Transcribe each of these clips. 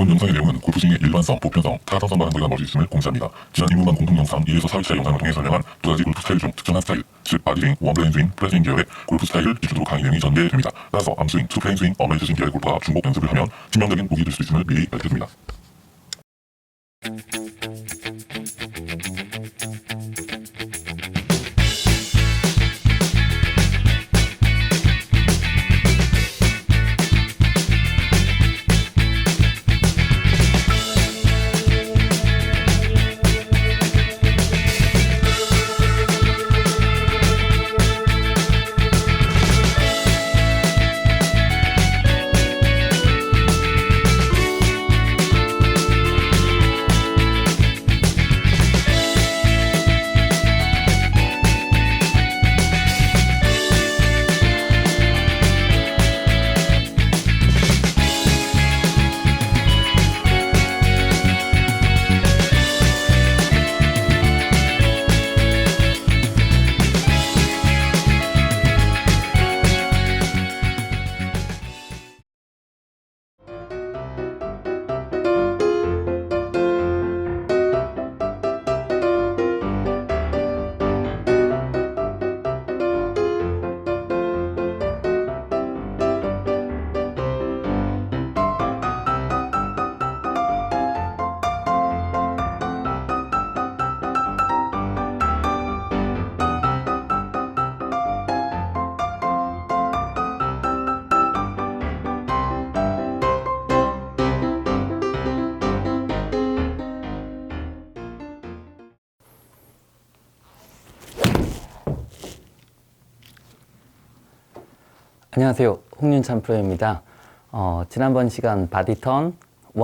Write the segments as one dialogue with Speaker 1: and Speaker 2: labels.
Speaker 1: 본 영상의 내용은 골프 스윙의 일반성, 보편성, 타당성과 거리가 멀리 있음을 공지합니다. 지난 입문반 공통 영상 2에서 4회차 영상을 통해 설명한 두 가지 골프 스타일 중 특정한 스타일, 즉 바디스윙, 원브레인 스윙, 플랫스윙 계열의 골프 스타일을 기준으로 강의 내용이 전개됩니다. 따라서 암스윙, 투플레인 스윙, 어메이저 스윙 계열의 골퍼가 중복 연습을 하면 치명적인 무기 될 수 있음을 미리 알려드립니다.
Speaker 2: 안녕하세요. 홍윤찬 프로입니다. 지난번 시간 바디턴 1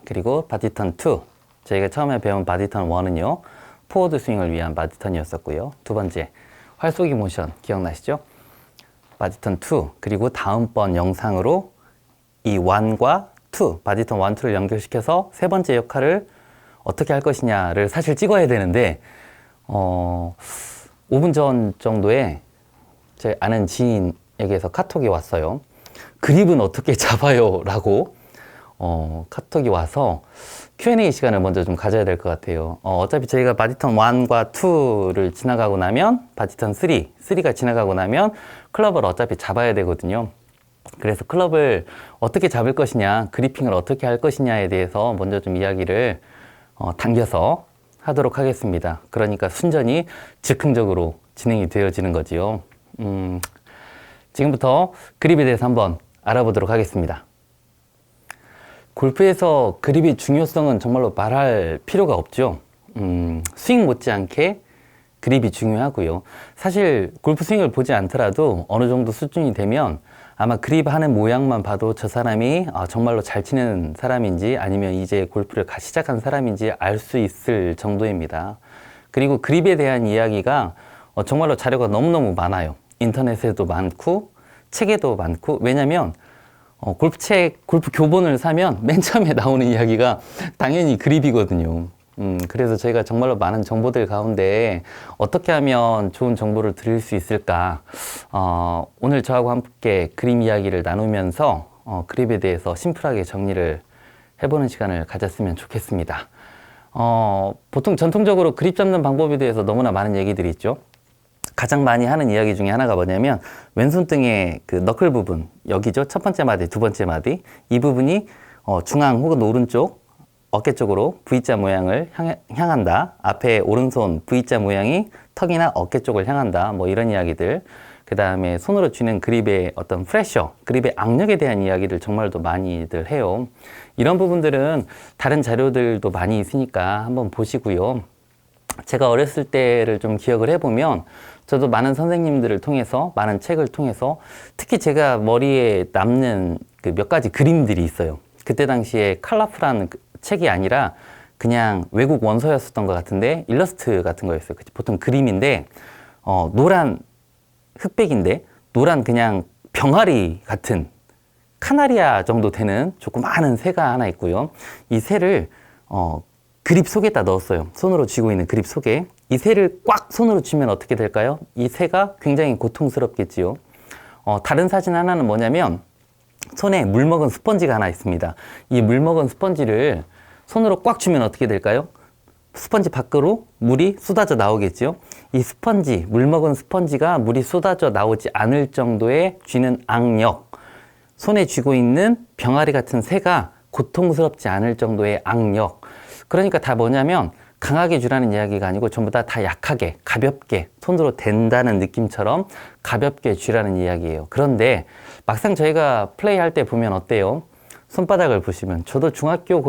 Speaker 2: 그리고 바디턴 2 저희가 처음에 배운 바디턴 1은요 포워드 스윙을 위한 바디턴이었었고요. 두 번째 활쏘기 모션 기억나시죠? 바디턴 2 그리고 다음번 영상으로 이 1과 2 바디턴 1, 2를 연결시켜서 세 번째 역할을 어떻게 할 것이냐를 사실 찍어야 되는데 5분 전 정도에 제 아는 지인에게서 카톡이 왔어요. 그립은 어떻게 잡아요? 라고 카톡이 와서 Q&A 시간을 먼저 좀 가져야 될 것 같아요. 어차피 저희가 바디턴 1과 2를 지나가고 나면 바디턴 3가 지나가고 나면 클럽을 어차피 잡아야 되거든요. 그래서 클럽을 어떻게 잡을 것이냐, 그리핑을 어떻게 할 것이냐에 대해서 먼저 좀 이야기를 당겨서 하도록 하겠습니다. 그러니까 순전히 즉흥적으로 진행이 되어지는 거지요. 지금부터 그립에 대해서 한번 알아보도록 하겠습니다. 골프에서 그립의 중요성은 정말로 말할 필요가 없죠. 스윙 못지않게 그립이 중요하고요. 사실 골프 스윙을 보지 않더라도 어느 정도 수준이 되면 아마 그립 하는 모양만 봐도 저 사람이 정말로 잘 치는 사람인지 아니면 이제 골프를 시작한 사람인지 알 수 있을 정도입니다. 그리고 그립에 대한 이야기가 정말로 자료가 너무너무 많아요. 인터넷에도 많고 책에도 많고. 왜냐면 골프 교본을 사면 맨 처음에 나오는 이야기가 당연히 그립이거든요. 그래서 저희가 정말로 많은 정보들 가운데 어떻게 하면 좋은 정보를 드릴 수 있을까, 오늘 저하고 함께 그립 이야기를 나누면서 그립에 대해서 심플하게 정리를 해보는 시간을 가졌으면 좋겠습니다. 보통 전통적으로 그립 잡는 방법에 대해서 너무나 많은 얘기들이 있죠. 가장 많이 하는 이야기 중에 하나가 뭐냐면 왼손등의 그 너클 부분, 여기죠. 첫 번째 마디, 두 번째 마디. 이 부분이 중앙 혹은 오른쪽 어깨 쪽으로 V자 모양을 향한다. 앞에 오른손 V자 모양이 턱이나 어깨 쪽을 향한다. 뭐 이런 이야기들. 그 다음에 손으로 쥐는 그립의 어떤 프레셔, 그립의 악력에 대한 이야기를 정말도 많이들 해요. 이런 부분들은 다른 자료들도 많이 있으니까 한번 보시고요. 제가 어렸을 때를 좀 기억을 해보면 저도 많은 선생님들을 통해서, 많은 책을 통해서 특히 제가 머리에 남는 그 몇 가지 그림들이 있어요. 그때 당시에 칼라프라는 책이 아니라 그냥 외국 원서였었던 것 같은데 일러스트 같은 거였어요. 보통 그림인데 노란 흑백인데 노란 그냥 병아리 같은 카나리아 정도 되는 조그마한 새가 하나 있고요. 이 새를 그립 속에다 넣었어요. 손으로 쥐고 있는 그립 속에. 이 새를 꽉 손으로 쥐면 어떻게 될까요? 이 새가 굉장히 고통스럽겠지요. 다른 사진 하나는 뭐냐면 손에 물 먹은 스펀지가 하나 있습니다. 이 물 먹은 스펀지를 손으로 꽉 쥐면 어떻게 될까요? 스펀지 밖으로 물이 쏟아져 나오겠죠. 이 스펀지, 물 먹은 스펀지가 물이 쏟아져 나오지 않을 정도의 쥐는 악력, 손에 쥐고 있는 병아리 같은 새가 고통스럽지 않을 정도의 악력. 그러니까 다 뭐냐면 강하게 쥐라는 이야기가 아니고 전부 다 약하게, 가볍게 손으로 댄다는 느낌처럼 가볍게 쥐라는 이야기예요. 그런데 막상 저희가 플레이할 때 보면 어때요? 손바닥을 보시면 저도 중학교,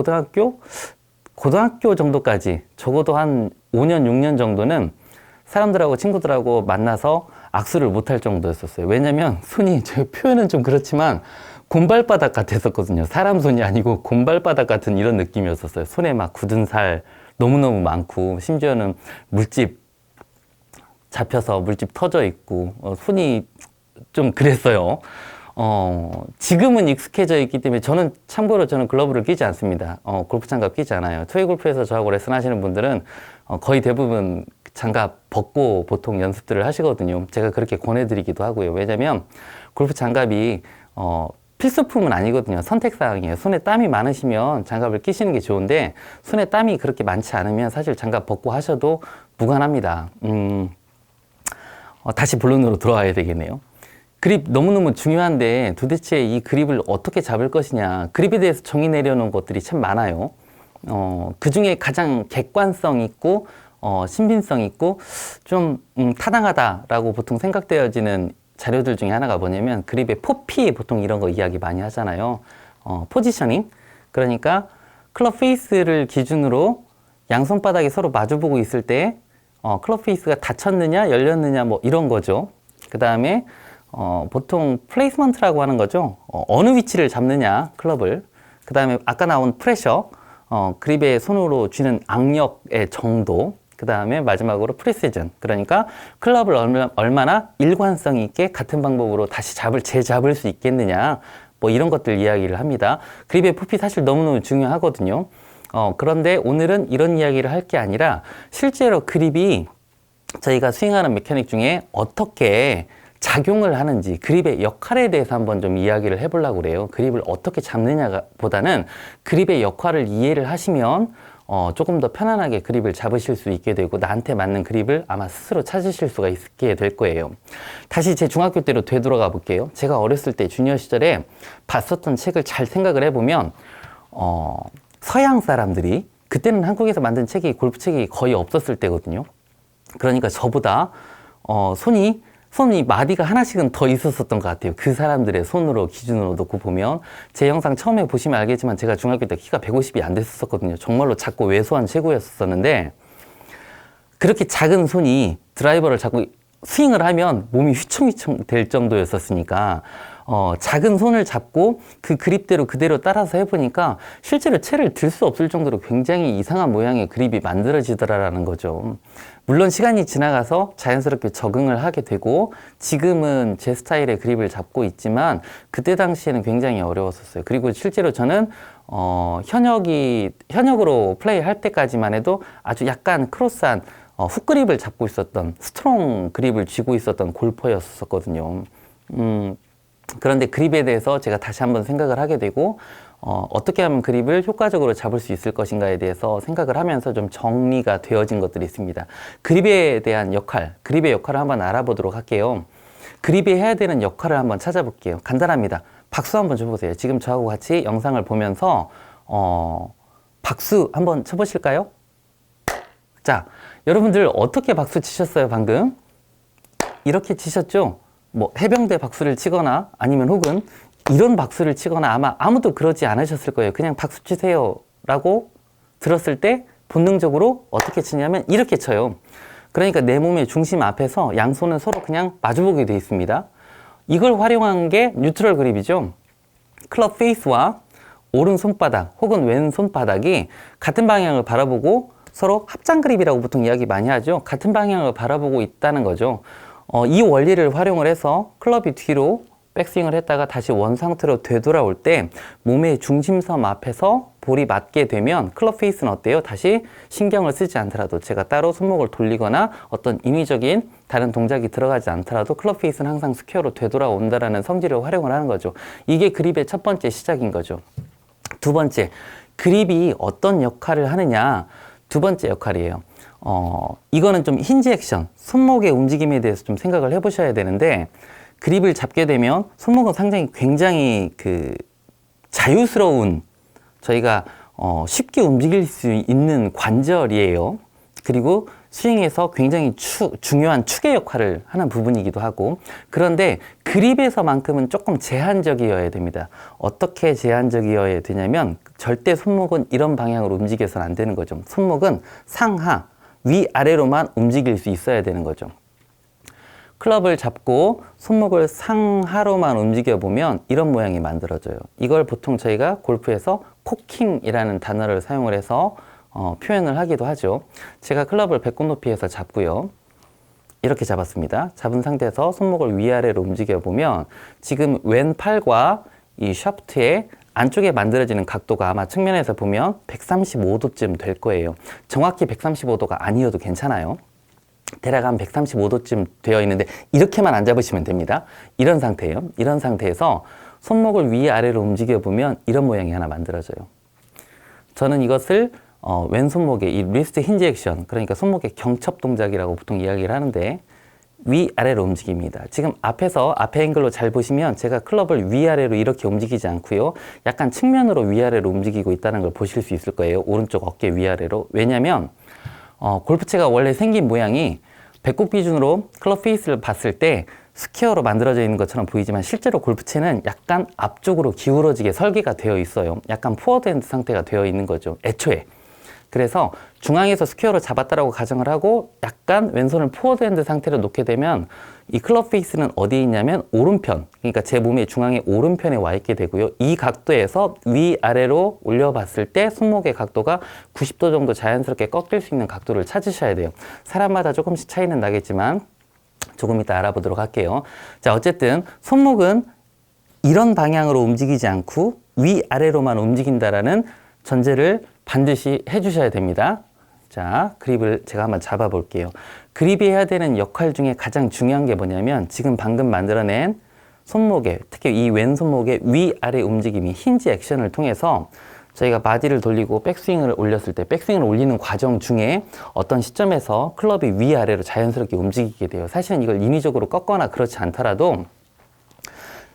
Speaker 2: 고등학교 정도까지 적어도 한 5년, 6년 정도는 사람들하고 친구들하고 만나서 악수를 못할 정도였었어요. 왜냐면 손이, 제 표현은 좀 그렇지만 곰발바닥 같았었거든요. 사람 손이 아니고 곰발바닥 같은 이런 느낌이었었어요. 손에 막 굳은 살 너무너무 많고, 심지어는 물집 잡혀서 물집 터져 있고, 손이 좀 그랬어요. 지금은 익숙해져 있기 때문에 참고로 저는 글러브를 끼지 않습니다. 골프 장갑 끼지 않아요. 토이 골프에서 저하고 레슨 하시는 분들은 거의 대부분 장갑 벗고 보통 연습들을 하시거든요. 제가 그렇게 권해드리기도 하고요. 왜냐면 골프 장갑이 필수품은 아니거든요. 선택사항이에요. 손에 땀이 많으시면 장갑을 끼시는 게 좋은데 손에 땀이 그렇게 많지 않으면 사실 장갑 벗고 하셔도 무관합니다. 다시 본론으로 들어와야 되겠네요. 그립 너무너무 중요한데 도대체 이 그립을 어떻게 잡을 것이냐. 그립에 대해서 정의 내려놓은 것들이 참 많아요. 그 중에 가장 객관성 있고 신빙성 있고 좀 타당하다라고 보통 생각되어지는 자료들 중에 하나가 뭐냐면 그립의 포피, 보통 이런 거 이야기 많이 하잖아요. 포지셔닝. 그러니까 클럽 페이스를 기준으로 양손바닥이 서로 마주보고 있을 때 클럽 페이스가 닫혔느냐 열렸느냐 뭐 이런 거죠. 그 다음에 보통 플레이스먼트라고 하는 거죠. 어느 위치를 잡느냐 클럽을. 그 다음에 아까 나온 프레셔, 그립에 손으로 쥐는 악력의 정도. 그 다음에 마지막으로 프리시즌. 그러니까 클럽을 얼마나 일관성 있게 같은 방법으로 다시 재잡을 수 있겠느냐. 뭐 이런 것들 이야기를 합니다. 그립의 포피 사실 너무너무 중요하거든요. 그런데 오늘은 이런 이야기를 할 게 아니라 실제로 그립이 저희가 스윙하는 메커닉 중에 어떻게 작용을 하는지, 그립의 역할에 대해서 한번 좀 이야기를 해보려고 그래요. 그립을 어떻게 잡느냐 보다는 그립의 역할을 이해를 하시면 조금 더 편안하게 그립을 잡으실 수 있게 되고 나한테 맞는 그립을 아마 스스로 찾으실 수가 있게 될 거예요. 다시 제 중학교 때로 되돌아가 볼게요. 제가 어렸을 때 주니어 시절에 봤었던 책을 잘 생각을 해보면 서양 사람들이, 그때는 한국에서 만든 책이, 골프 책이 거의 없었을 때거든요. 그러니까 저보다 손이 마디가 하나씩은 더 있었던 것 같아요. 그 사람들의 손으로 기준으로 놓고 보면. 제 영상 처음에 보시면 알겠지만 제가 중학교 때 키가 150이 안 됐었거든요. 정말로 작고 왜소한 체구였었는데 그렇게 작은 손이 드라이버를 잡고 스윙을 하면 몸이 휘청휘청 될 정도였었으니까 작은 손을 잡고 그 그립대로 그대로 따라서 해보니까 실제로 채를 들 수 없을 정도로 굉장히 이상한 모양의 그립이 만들어지더라라는 거죠. 물론 시간이 지나가서 자연스럽게 적응을 하게 되고 지금은 제 스타일의 그립을 잡고 있지만 그때 당시에는 굉장히 어려웠었어요. 그리고 실제로 저는 현역으로 플레이할 때까지만 해도 아주 약간 크로스한 훅 그립을 잡고 있었던, 스트롱 그립을 쥐고 있었던 골퍼였었거든요. 그런데 그립에 대해서 제가 다시 한번 생각을 하게 되고 어떻게 하면 그립을 효과적으로 잡을 수 있을 것인가에 대해서 생각을 하면서 좀 정리가 되어진 것들이 있습니다. 그립에 대한 역할, 그립의 역할을 한번 알아보도록 할게요. 그립이 해야 되는 역할을 한번 찾아볼게요. 간단합니다. 박수 한번 쳐보세요. 지금 저하고 같이 영상을 보면서 박수 한번 쳐보실까요? 자, 여러분들 어떻게 박수 치셨어요, 방금? 이렇게 치셨죠? 뭐 해병대 박수를 치거나 아니면 혹은 이런 박수를 치거나 아마 아무도 그러지 않으셨을 거예요. 그냥 박수 치세요 라고 들었을 때 본능적으로 어떻게 치냐면 이렇게 쳐요. 그러니까 내 몸의 중심 앞에서 양손은 서로 그냥 마주보게 되어 있습니다. 이걸 활용한 게 뉴트럴 그립이죠. 클럽 페이스와 오른 손바닥 혹은 왼 손바닥이 같은 방향을 바라보고 서로 합장 그립이라고 보통 이야기 많이 하죠. 같은 방향을 바라보고 있다는 거죠. 이 원리를 활용을 해서 클럽이 뒤로 백스윙을 했다가 다시 원 상태로 되돌아올 때 몸의 중심섬 앞에서 볼이 맞게 되면 클럽 페이스는 어때요? 다시 신경을 쓰지 않더라도 제가 따로 손목을 돌리거나 어떤 인위적인 다른 동작이 들어가지 않더라도 클럽 페이스는 항상 스퀘어로 되돌아온다라는 성질을 활용을 하는 거죠. 이게 그립의 첫 번째 시작인 거죠. 두 번째, 그립이 어떤 역할을 하느냐. 두 번째 역할이에요. 이거는 좀 힌지 액션, 손목의 움직임에 대해서 좀 생각을 해보셔야 되는데, 그립을 잡게 되면 손목은 상당히 굉장히 자유스러운, 저희가 쉽게 움직일 수 있는 관절이에요. 그리고 스윙에서 굉장히 중요한 축의 역할을 하는 부분이기도 하고, 그런데 그립에서만큼은 조금 제한적이어야 됩니다. 어떻게 제한적이어야 되냐면 절대 손목은 이런 방향으로 움직여서는 안 되는 거죠. 손목은 상하, 위아래로만 움직일 수 있어야 되는 거죠. 클럽을 잡고 손목을 상하로만 움직여 보면 이런 모양이 만들어져요. 이걸 보통 저희가 골프에서 코킹이라는 단어를 사용을 해서 표현을 하기도 하죠. 제가 클럽을 배꼽 높이에서 잡고요. 이렇게 잡았습니다. 잡은 상태에서 손목을 위아래로 움직여 보면 지금 왼팔과 이 샤프트의 안쪽에 만들어지는 각도가 아마 측면에서 보면 135도쯤 될 거예요. 정확히 135도가 아니어도 괜찮아요. 대략 한 135도쯤 되어 있는데 이렇게만 안 잡으시면 됩니다. 이런 상태예요. 이런 상태에서 손목을 위아래로 움직여 보면 이런 모양이 하나 만들어져요. 저는 이것을 왼손목의 이 리스트 힌지 액션, 그러니까 손목의 경첩 동작이라고 보통 이야기를 하는데 위아래로 움직입니다. 지금 앞에 앵글로 잘 보시면 제가 클럽을 위아래로 이렇게 움직이지 않고요. 약간 측면으로 위아래로 움직이고 있다는 걸 보실 수 있을 거예요. 오른쪽 어깨 위아래로. 왜냐면 골프채가 원래 생긴 모양이 배꼽 기준으로 클럽 페이스를 봤을 때 스퀘어로 만들어져 있는 것처럼 보이지만 실제로 골프채는 약간 앞쪽으로 기울어지게 설계가 되어 있어요. 약간 포워드 핸드 상태가 되어 있는 거죠. 애초에. 그래서 중앙에서 스퀘어로 잡았다라고 가정을 하고 약간 왼손을 포워드 핸드 상태로 놓게 되면 이 클럽 페이스는 어디에 있냐면 오른편, 그러니까 제 몸의 중앙의 오른편에 와 있게 되고요. 이 각도에서 위아래로 올려봤을 때 손목의 각도가 90도 정도 자연스럽게 꺾일 수 있는 각도를 찾으셔야 돼요. 사람마다 조금씩 차이는 나겠지만 조금 이따 알아보도록 할게요. 자, 어쨌든 손목은 이런 방향으로 움직이지 않고 위아래로만 움직인다라는 전제를 반드시 해주셔야 됩니다. 자, 그립을 제가 한번 잡아 볼게요. 그립이 해야 되는 역할 중에 가장 중요한 게 뭐냐면 지금 방금 만들어낸 손목의, 특히 이 왼손목의 위아래 움직임이 힌지 액션을 통해서 저희가 바디를 돌리고 백스윙을 올렸을 때 백스윙을 올리는 과정 중에 어떤 시점에서 클럽이 위아래로 자연스럽게 움직이게 돼요. 사실은 이걸 인위적으로 꺾거나 그렇지 않더라도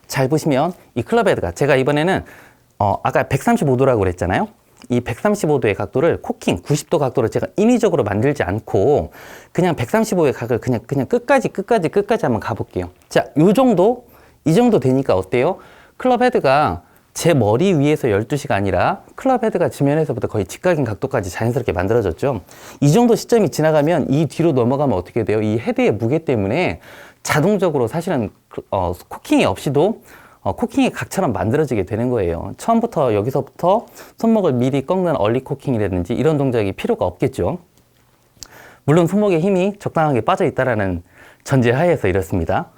Speaker 2: 잘 보시면 이 클럽 헤드가 제가 이번에는 아까 135도라고 그랬잖아요. 이 135도의 각도를 코킹 90도 각도로 제가 인위적으로 만들지 않고 그냥 135도의 각을 그냥 끝까지 한번 가볼게요. 자, 이 정도 되니까 어때요? 클럽 헤드가 제 머리 위에서 12시가 아니라 클럽 헤드가 지면에서부터 거의 직각인 각도까지 자연스럽게 만들어졌죠. 이 정도 시점이 지나가면 이 뒤로 넘어가면 어떻게 돼요? 이 헤드의 무게 때문에 자동적으로 사실은 코킹이 없이도 코킹이 각처럼 만들어지게 되는 거예요. 처음부터 여기서부터 손목을 미리 꺾는 얼리 코킹이라든지 이런 동작이 필요가 없겠죠. 물론 손목에 힘이 적당하게 빠져 있다라는 전제하에서 이렇습니다.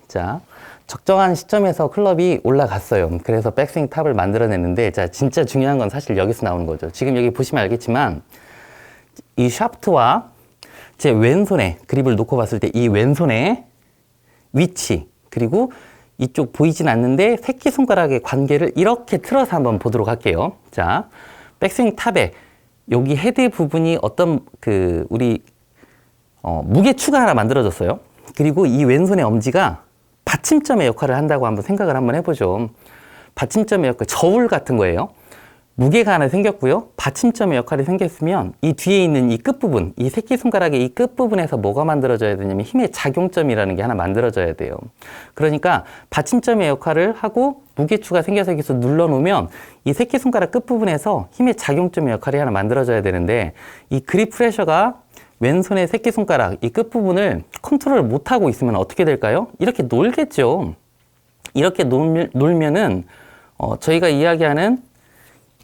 Speaker 2: 자, 적정한 시점에서 클럽이 올라갔어요. 그래서 백스윙 탑을 만들어냈는데, 자, 진짜 중요한 건 사실 여기서 나오는 거죠. 지금 여기 보시면 알겠지만 이 샤프트와 제 왼손에 그립을 놓고 봤을 때 이 왼손의 위치, 그리고 이쪽 보이진 않는데 새끼손가락의 관계를 이렇게 틀어서 한번 보도록 할게요. 자, 백스윙 탑에 여기 헤드 부분이 어떤 무게추가 하나 만들어졌어요. 그리고 이 왼손의 엄지가 받침점의 역할을 한다고 한번 생각을 한번 해보죠. 받침점의 역할, 저울 같은 거예요. 무게가 하나 생겼고요. 받침점의 역할이 생겼으면 이 뒤에 있는 이 끝부분, 이 새끼손가락의 이 끝부분에서 뭐가 만들어져야 되냐면 힘의 작용점이라는 게 하나 만들어져야 돼요. 그러니까 받침점의 역할을 하고 무게추가 생겨서 여기서 눌러놓으면 이 새끼손가락 끝부분에서 힘의 작용점의 역할이 하나 만들어져야 되는데 이 그립 프레셔가 왼손의 새끼손가락 이 끝부분을 컨트롤 못하고 있으면 어떻게 될까요? 이렇게 놀겠죠. 이렇게 놀면은 저희가 이야기하는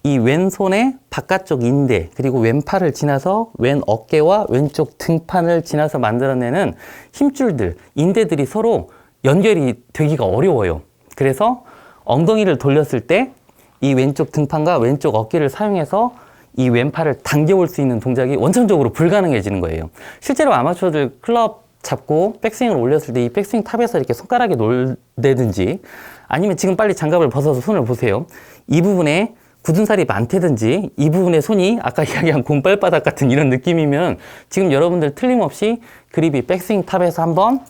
Speaker 2: 이 왼손의 바깥쪽 인대 그리고 왼팔을 지나서 왼 어깨와 왼쪽 등판을 지나서 만들어내는 힘줄들, 인대들이 서로 연결이 되기가 어려워요. 그래서 엉덩이를 돌렸을 때 이 왼쪽 등판과 왼쪽 어깨를 사용해서 이 왼팔을 당겨올 수 있는 동작이 원천적으로 불가능해지는 거예요. 실제로 아마추어들 클럽 잡고 백스윙을 올렸을 때 이 백스윙 탑에서 이렇게 손가락이 놀대든지 아니면 지금 빨리 장갑을 벗어서 손을 보세요. 이 부분에 굳은 살이 많다든지 이 부분에 손이 아까 이야기한 곰발바닥 같은 이런 느낌이면 지금 여러분들 틀림없이 그립이 백스윙 탑에서 한번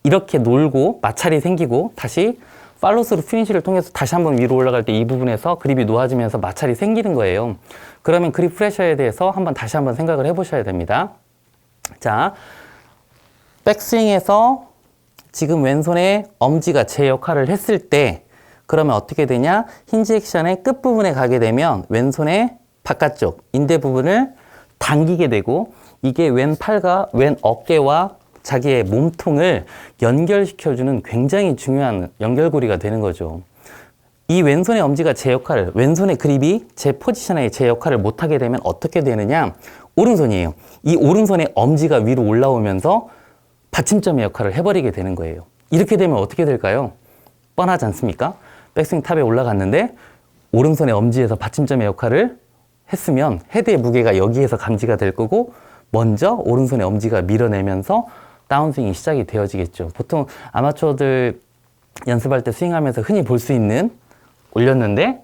Speaker 2: 이렇게 놀고 마찰이 생기고 다시 팔로스루 피니쉬를 통해서 다시 한번 위로 올라갈 때 이 부분에서 그립이 놓아지면서 마찰이 생기는 거예요. 그러면 그립 프레셔에 대해서 다시 한번 생각을 해보셔야 됩니다. 자, 백스윙에서 지금 왼손에 엄지가 제 역할을 했을 때 그러면 어떻게 되냐? 힌지 액션의 끝부분에 가게 되면 왼손의 바깥쪽 인대 부분을 당기게 되고 이게 왼팔과 왼 어깨와 자기의 몸통을 연결시켜주는 굉장히 중요한 연결고리가 되는 거죠. 이 왼손의 엄지가 제 역할을, 왼손의 그립이 제 포지션에 제 역할을 못하게 되면 어떻게 되느냐? 오른손이에요. 이 오른손의 엄지가 위로 올라오면서 받침점의 역할을 해버리게 되는 거예요. 이렇게 되면 어떻게 될까요? 뻔하지 않습니까? 백스윙 탑에 올라갔는데 오른손의 엄지에서 받침점의 역할을 했으면 헤드의 무게가 여기에서 감지가 될 거고 먼저 오른손의 엄지가 밀어내면서 다운스윙이 시작이 되어지겠죠. 보통 아마추어들 연습할 때 스윙하면서 흔히 볼 수 있는 올렸는데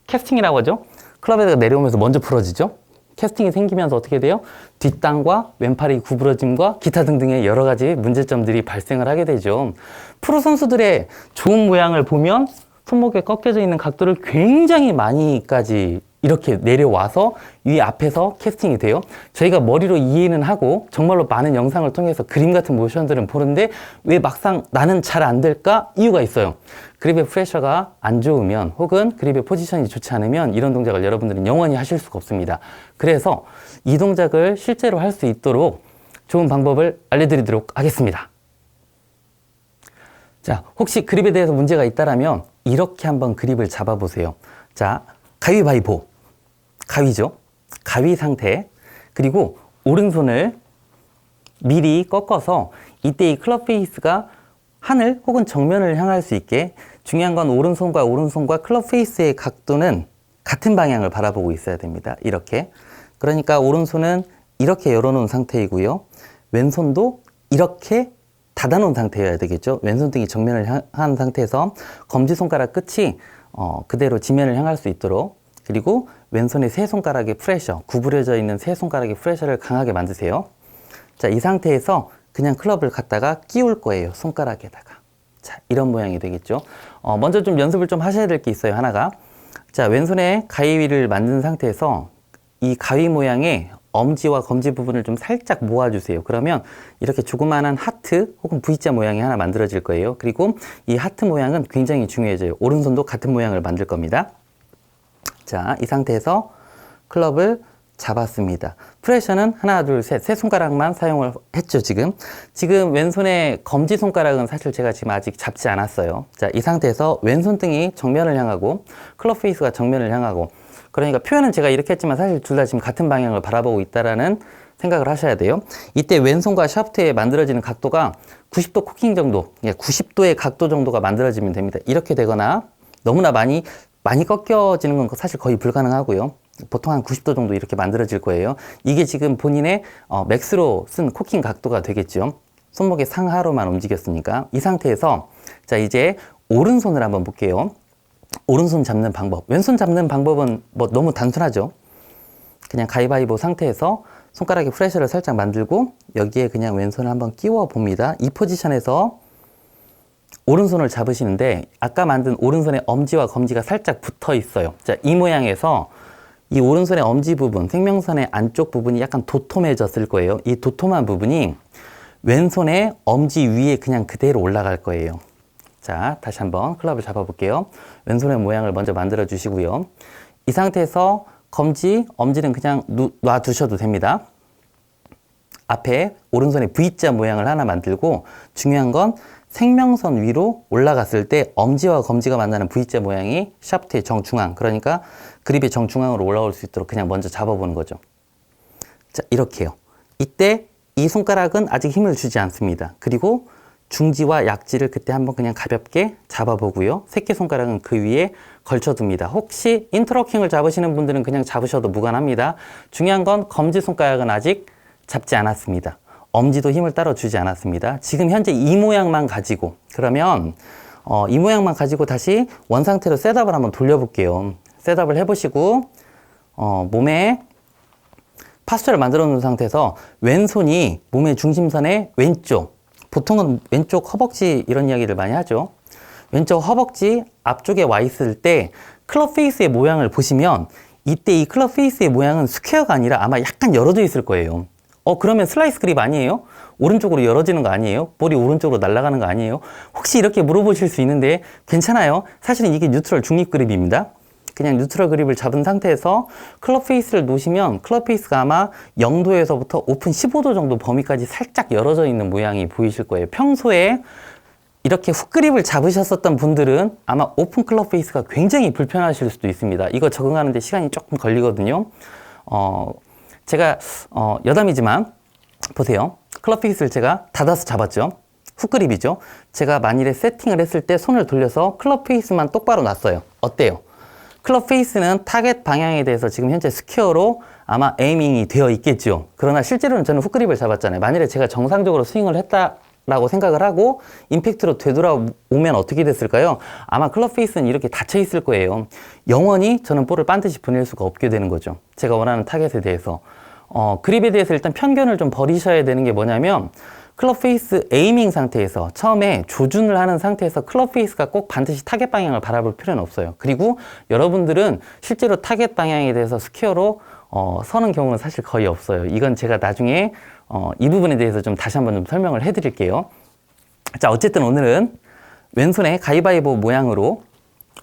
Speaker 2: 캐스팅이라고 하죠. 클럽에다가 내려오면서 먼저 풀어지죠. 캐스팅이 생기면서 어떻게 돼요? 뒷땅과 왼팔이 구부러짐과 기타 등등의 여러 가지 문제점들이 발생을 하게 되죠. 프로 선수들의 좋은 모양을 보면 손목에 꺾여져 있는 각도를 굉장히 많이까지 이렇게 내려와서 위 앞에서 캐스팅이 돼요. 저희가 머리로 이해는 하고 정말로 많은 영상을 통해서 그림 같은 모션들은 보는데 왜 막상 나는 잘 안 될까? 이유가 있어요. 그립의 프레셔가 안 좋으면 혹은 그립의 포지션이 좋지 않으면 이런 동작을 여러분들은 영원히 하실 수가 없습니다. 그래서 이 동작을 실제로 할 수 있도록 좋은 방법을 알려드리도록 하겠습니다. 자, 혹시 그립에 대해서 문제가 있다라면 이렇게 한번 그립을 잡아보세요. 자, 가위바위보. 가위죠. 가위 상태. 그리고 오른손을 미리 꺾어서 이때 이 클럽 페이스가 하늘 혹은 정면을 향할 수 있게 중요한 건 오른손과 클럽 페이스의 각도는 같은 방향을 바라보고 있어야 됩니다. 이렇게. 그러니까 오른손은 이렇게 열어놓은 상태이고요. 왼손도 이렇게 닫아놓은 상태여야 되겠죠. 왼손 등이 정면을 향한 상태에서 검지손가락 끝이 그대로 지면을 향할 수 있도록 그리고 왼손의 세 손가락의 프레셔, 구부려져 있는 세 손가락의 프레셔를 강하게 만드세요. 자, 이 상태에서 그냥 클럽을 갖다가 끼울 거예요. 손가락에다가. 자, 이런 모양이 되겠죠. 먼저 좀 연습을 좀 하셔야 될 게 있어요. 하나가. 자, 왼손에 가위를 만든 상태에서 이 가위 모양의 엄지와 검지 부분을 좀 살짝 모아주세요. 그러면 이렇게 조그마한 하트 혹은 V자 모양이 하나 만들어질 거예요. 그리고 이 하트 모양은 굉장히 중요해져요. 오른손도 같은 모양을 만들 겁니다. 자, 이 상태에서 클럽을 잡았습니다. 프레셔는 하나, 둘, 셋, 세 손가락만 사용을 했죠, 지금. 지금 왼손의 검지 손가락은 사실 제가 지금 아직 잡지 않았어요. 자, 이 상태에서 왼손 등이 정면을 향하고 클럽 페이스가 정면을 향하고 그러니까 표현은 제가 이렇게 했지만 사실 둘 다 지금 같은 방향을 바라보고 있다라는 생각을 하셔야 돼요. 이때 왼손과 샤프트에 만들어지는 각도가 90도 코킹 정도, 90도의 각도 정도가 만들어지면 됩니다. 이렇게 되거나 너무나 많이 꺾여지는 건 사실 거의 불가능하고요. 보통 한 90도 정도 이렇게 만들어질 거예요. 이게 지금 본인의 맥스로 쓴 코킹 각도가 되겠죠. 손목의 상하로만 움직였으니까. 이 상태에서 자, 이제 오른손을 한번 볼게요. 오른손 잡는 방법. 왼손 잡는 방법은 뭐 너무 단순하죠. 그냥 가위바위보 상태에서 손가락에 프레셔를 살짝 만들고 여기에 그냥 왼손을 한번 끼워 봅니다. 이 포지션에서 오른손을 잡으시는데 아까 만든 오른손의 엄지와 검지가 살짝 붙어 있어요. 자, 이 모양에서 이 오른손의 엄지 부분, 생명선의 안쪽 부분이 약간 도톰해졌을 거예요. 이 도톰한 부분이 왼손의 엄지 위에 그냥 그대로 올라갈 거예요. 자, 다시 한번 클럽을 잡아볼게요. 왼손의 모양을 먼저 만들어 주시고요. 이 상태에서 엄지는 그냥 놔두셔도 됩니다. 앞에 오른손에 V자 모양을 하나 만들고 중요한 건 생명선 위로 올라갔을 때 엄지와 검지가 만나는 V자 모양이 샤프트의 정중앙, 그러니까 그립의 정중앙으로 올라올 수 있도록 그냥 먼저 잡아보는 거죠. 자, 이렇게요. 이때 이 손가락은 아직 힘을 주지 않습니다. 그리고 중지와 약지를 그때 한번 그냥 가볍게 잡아보고요. 새끼손가락은 그 위에 걸쳐둡니다. 혹시 인터로킹을 잡으시는 분들은 그냥 잡으셔도 무관합니다. 중요한 건 검지손가락은 아직 잡지 않았습니다. 엄지도 힘을 따로 주지 않았습니다. 지금 현재 이 모양만 가지고, 그러면 이 모양만 가지고 다시 원상태로 셋업을 한번 돌려볼게요. 셋업을 해보시고 몸에 파스처를 만들어 놓은 상태에서 왼손이 몸의 중심선의 왼쪽, 보통은 왼쪽 허벅지 이런 이야기를 많이 하죠. 왼쪽 허벅지 앞쪽에 와 있을 때 클럽 페이스의 모양을 보시면 이때 이 클럽 페이스의 모양은 스퀘어가 아니라 아마 약간 열어져 있을 거예요. 그러면 슬라이스 그립 아니에요? 오른쪽으로 열어지는 거 아니에요? 볼이 오른쪽으로 날아가는 거 아니에요? 혹시 이렇게 물어보실 수 있는데 괜찮아요. 사실은 이게 뉴트럴 중립 그립입니다. 그냥 뉴트럴 그립을 잡은 상태에서 클럽 페이스를 놓으시면 클럽 페이스가 아마 0도에서부터 오픈 15도 정도 범위까지 살짝 열어져 있는 모양이 보이실 거예요. 평소에 이렇게 훅 그립을 잡으셨었던 분들은 아마 오픈 클럽 페이스가 굉장히 불편하실 수도 있습니다. 이거 적응하는데 시간이 조금 걸리거든요. 제가 여담이지만 보세요. 클럽 페이스를 제가 닫아서 잡았죠. 훅 그립이죠. 제가 만일에 세팅을 했을 때 손을 돌려서 클럽 페이스만 똑바로 놨어요. 어때요? 클럽 페이스는 타겟 방향에 대해서 지금 현재 스퀘어로 아마 에이밍이 되어 있겠죠. 그러나 실제로는 저는 훅 그립을 잡았잖아요. 만일에 제가 정상적으로 스윙을 했다라고 생각을 하고 임팩트로 되돌아오면 어떻게 됐을까요? 아마 클럽 페이스는 이렇게 닫혀 있을 거예요. 영원히 저는 볼을 반드시 보낼 수가 없게 되는 거죠. 제가 원하는 타겟에 대해서. 그립에 대해서 일단 편견을 좀 버리셔야 되는 게 뭐냐면 클럽 페이스 에이밍 상태에서 처음에 조준을 하는 상태에서 클럽 페이스가 꼭 반드시 타겟 방향을 바라볼 필요는 없어요. 그리고 여러분들은 실제로 타겟 방향에 대해서 스퀘어로 서는 경우는 사실 거의 없어요. 이건 제가 나중에 이 부분에 대해서 좀 다시 한번 좀 설명을 해드릴게요. 자, 어쨌든 오늘은 왼손에 가위바위보 모양으로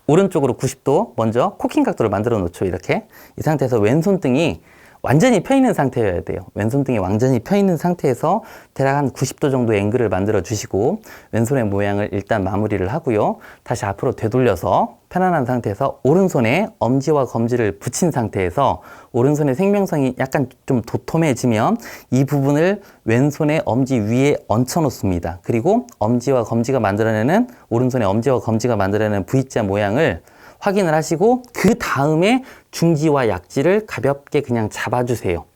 Speaker 2: 오른쪽으로 90도 먼저 코킹 각도를 만들어 놓죠. 이렇게 이 상태에서 왼손등이 완전히 펴 있는 상태여야 돼요. 왼손등이 완전히 펴 있는 상태에서 대략 한 90도 정도 앵글을 만들어 주시고 왼손의 모양을 일단 마무리를 하고요. 다시 앞으로 되돌려서 편안한 상태에서 오른손에 엄지와 검지를 붙인 상태에서 오른손의 생명성이 약간 좀 도톰해지면 이 부분을 왼손의 엄지 위에 얹혀 놓습니다. 그리고 엄지와 검지가 만들어내는 오른손의 엄지와 검지가 만들어내는 V자 모양을 확인을 하시고 그 다음에 중지와 약지를 가볍게 그냥 잡아주세요.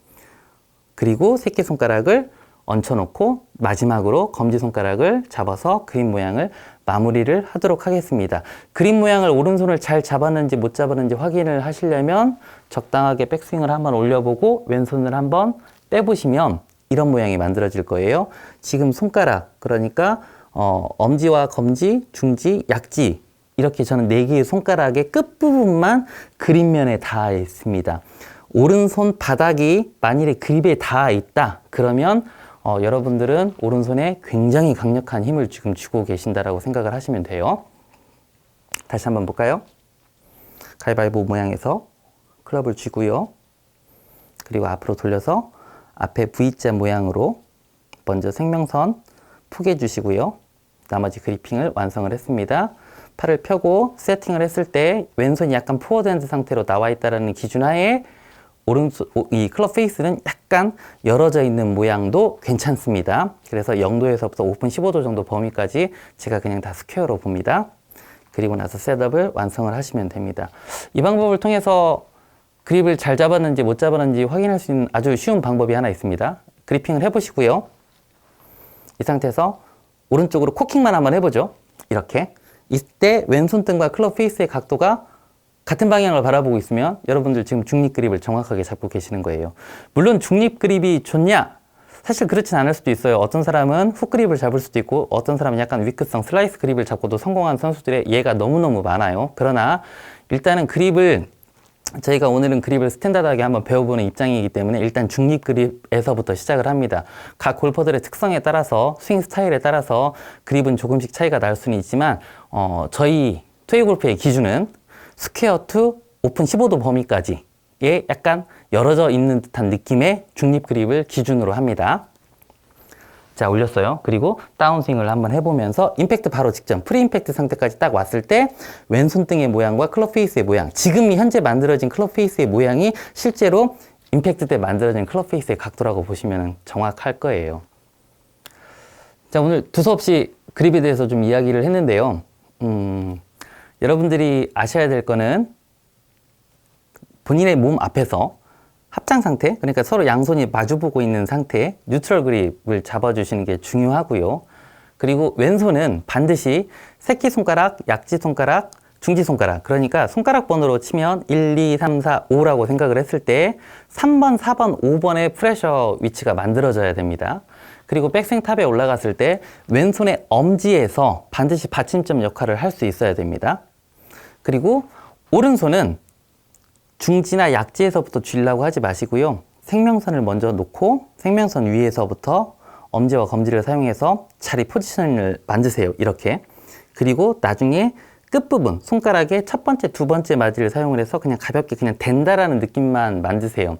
Speaker 2: 그리고 새끼손가락을 얹혀놓고 마지막으로 검지손가락을 잡아서 그림 모양을 마무리를 하도록 하겠습니다. 그림 모양을 오른손을 잘 잡았는지 못 잡았는지 확인을 하시려면 적당하게 백스윙을 한번 올려보고 왼손을 한번 빼보시면 이런 모양이 만들어질 거예요. 지금 손가락, 그러니까 엄지와 검지, 중지, 약지 이렇게 저는 4개의 손가락의 끝부분만 그립면에 닿아 있습니다. 오른손 바닥이 만일에 그립에 닿아 있다 그러면 여러분들은 오른손에 굉장히 강력한 힘을 지금 주고 계신다라고 생각을 하시면 돼요. 다시 한번 볼까요? 가위바위보 모양에서 클럽을 쥐고요. 그리고 앞으로 돌려서 앞에 V자 모양으로 먼저 생명선 포개 주시고요. 나머지 그리핑을 완성을 했습니다. 팔을 펴고 세팅을 했을 때 왼손이 약간 포워드핸드 상태로 나와 있다는 기준 하에 오른손, 이 클럽 페이스는 약간 열어져 있는 모양도 괜찮습니다. 그래서 0도에서부터 오픈 15도 정도 범위까지 제가 그냥 다 스퀘어로 봅니다. 그리고 나서 셋업을 완성을 하시면 됩니다. 이 방법을 통해서 그립을 잘 잡았는지 못 잡았는지 확인할 수 있는 아주 쉬운 방법이 하나 있습니다. 그리핑을 해보시고요. 이 상태에서 오른쪽으로 코킹만 한번 해보죠. 이렇게. 이때 왼손등과 클럽 페이스의 각도가 같은 방향을 바라보고 있으면 여러분들 지금 중립 그립을 정확하게 잡고 계시는 거예요. 물론 중립 그립이 좋냐? 사실 그렇진 않을 수도 있어요. 어떤 사람은 훅 그립을 잡을 수도 있고 어떤 사람은 약간 위크성 슬라이스 그립을 잡고도 성공한 선수들의 예가 너무너무 많아요. 그러나 일단은 그립을 저희가 오늘은 그립을 스탠다드하게 한번 배워보는 입장이기 때문에 일단 중립 그립에서부터 시작을 합니다. 각 골퍼들의 특성에 따라서 스윙 스타일에 따라서 그립은 조금씩 차이가 날 수는 있지만 저희 투웨이 골프의 기준은 스퀘어 투 오픈 15도 범위까지의 약간 열어져 있는 듯한 느낌의 중립 그립을 기준으로 합니다. 자, 올렸어요. 그리고 다운스윙을 한번 해보면서 임팩트 바로 직전 프리 임팩트 상태까지 딱 왔을 때 왼손등의 모양과 클럽 페이스의 모양, 지금 현재 만들어진 클럽 페이스의 모양이 실제로 임팩트 때 만들어진 클럽 페이스의 각도라고 보시면 정확할 거예요. 자, 오늘 두서없이 그립에 대해서 좀 이야기를 했는데요. 여러분들이 아셔야 될 거는 본인의 몸 앞에서 합장 상태, 그러니까 서로 양손이 마주보고 있는 상태에 뉴트럴 그립을 잡아주시는 게 중요하고요. 그리고 왼손은 반드시 새끼손가락, 약지손가락, 중지손가락, 그러니까 손가락 번호로 치면 1, 2, 3, 4, 5라고 생각을 했을 때 3번, 4번, 5번의 프레셔 위치가 만들어져야 됩니다. 그리고 백스윙 탑에 올라갔을 때 왼손의 엄지에서 반드시 받침점 역할을 할 수 있어야 됩니다. 그리고 오른손은 중지나 약지에서부터 쥐려고 하지 마시고요. 생명선을 먼저 놓고 생명선 위에서부터 엄지와 검지를 사용해서 자리 포지션을 만드세요. 이렇게. 그리고 나중에 끝부분, 손가락의 첫 번째, 두 번째 마디를 사용을 해서 그냥 가볍게 그냥 댄다라는 느낌만 만드세요.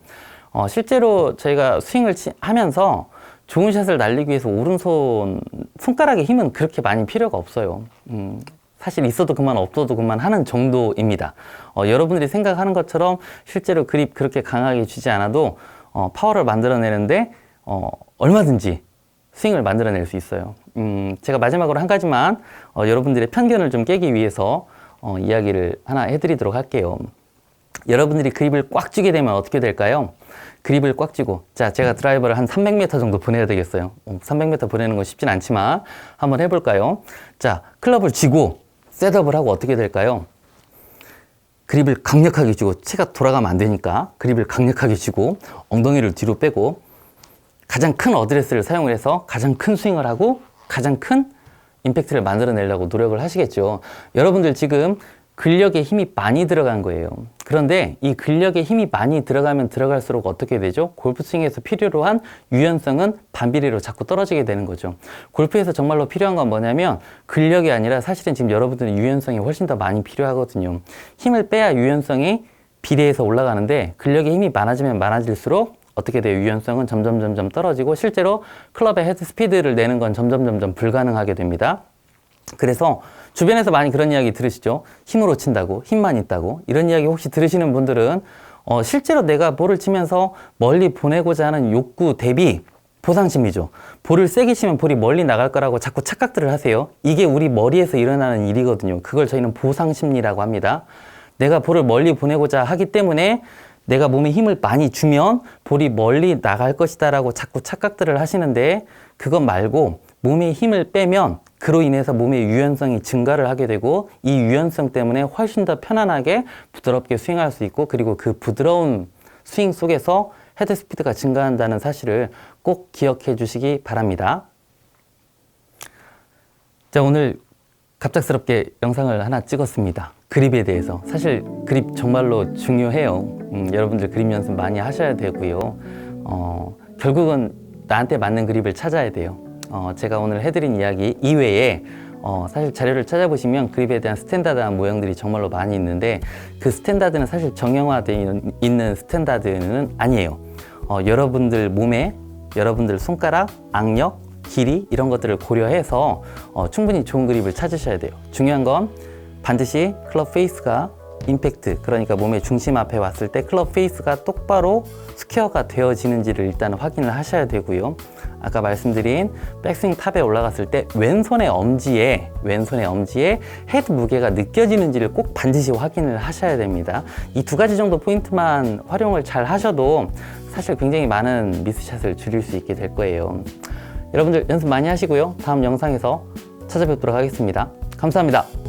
Speaker 2: 실제로 저희가 스윙을 하면서 좋은 샷을 날리기 위해서 오른손 손가락의 힘은 그렇게 많이 필요가 없어요. 사실 있어도 그만 없어도 그만 하는 정도입니다. 여러분들이 생각하는 것처럼 실제로 그립 그렇게 강하게 쥐지 않아도 파워를 만들어내는데 얼마든지 스윙을 만들어낼 수 있어요. 제가 마지막으로 한 가지만 여러분들의 편견을 좀 깨기 위해서 이야기를 하나 해드리도록 할게요. 여러분들이 그립을 꽉 쥐게 되면 어떻게 될까요? 그립을 꽉 쥐고, 자, 제가 드라이버를 한 300m 정도 보내야 되겠어요. 300m 보내는 건 쉽진 않지만 한번 해볼까요? 자, 클럽을 쥐고 셋업을 하고 어떻게 될까요? 그립을 강력하게 쥐고, 채가 돌아가면 안 되니까 그립을 강력하게 쥐고 엉덩이를 뒤로 빼고 가장 큰 어드레스를 사용을 해서 가장 큰 스윙을 하고 가장 큰 임팩트를 만들어내려고 노력을 하시겠죠. 여러분들 지금 근력에 힘이 많이 들어간 거예요. 그런데 이 근력에 힘이 많이 들어가면 들어갈수록 어떻게 되죠? 골프 스윙에서 필요로 한 유연성은 반비례로 자꾸 떨어지게 되는 거죠. 골프에서 정말로 필요한 건 뭐냐면 근력이 아니라 사실은 지금 여러분들은 유연성이 훨씬 더 많이 필요하거든요. 힘을 빼야 유연성이 비례해서 올라가는데 근력에 힘이 많아지면 많아질수록 어떻게 돼요? 유연성은 점점 떨어지고 실제로 클럽의 헤드 스피드를 내는 건 점점 불가능하게 됩니다. 그래서 주변에서 많이 그런 이야기 들으시죠? 힘으로 친다고, 힘만 있다고. 이런 이야기 혹시 들으시는 분들은 실제로 내가 볼을 치면서 멀리 보내고자 하는 욕구 대비 보상심리죠. 볼을 세게 치면 볼이 멀리 나갈 거라고 자꾸 착각들을 하세요. 이게 우리 머리에서 일어나는 일이거든요. 그걸 저희는 보상심리라고 합니다. 내가 볼을 멀리 보내고자 하기 때문에 내가 몸에 힘을 많이 주면 볼이 멀리 나갈 것이다 라고 자꾸 착각들을 하시는데 그것 말고 몸에 힘을 빼면 그로 인해서 몸의 유연성이 증가를 하게 되고 이 유연성 때문에 훨씬 더 편안하게 부드럽게 스윙할 수 있고 그리고 그 부드러운 스윙 속에서 헤드 스피드가 증가한다는 사실을 꼭 기억해 주시기 바랍니다. 자, 오늘 갑작스럽게 영상을 하나 찍었습니다. 그립에 대해서. 사실 그립 정말로 중요해요. 여러분들 그립 연습 많이 하셔야 되고요. 결국은 나한테 맞는 그립을 찾아야 돼요. 제가 오늘 해드린 이야기 이외에 사실 자료를 찾아보시면 그립에 대한 스탠다드한 모형들이 정말로 많이 있는데 그 스탠다드는 사실 정형화되어 있는 스탠다드는 아니에요. 여러분들 몸에 여러분들 손가락, 악력, 길이 이런 것들을 고려해서 충분히 좋은 그립을 찾으셔야 돼요. 중요한 건 반드시 클럽 페이스가 임팩트, 그러니까 몸의 중심 앞에 왔을 때 클럽 페이스가 똑바로 스퀘어가 되어지는지를 일단 확인을 하셔야 되고요. 아까 말씀드린 백스윙 탑에 올라갔을 때 왼손의 엄지에 헤드 무게가 느껴지는지를 꼭 반드시 확인을 하셔야 됩니다. 이 두 가지 정도 포인트만 활용을 잘 하셔도 사실 굉장히 많은 미스샷을 줄일 수 있게 될 거예요. 여러분들 연습 많이 하시고요. 다음 영상에서 찾아뵙도록 하겠습니다. 감사합니다.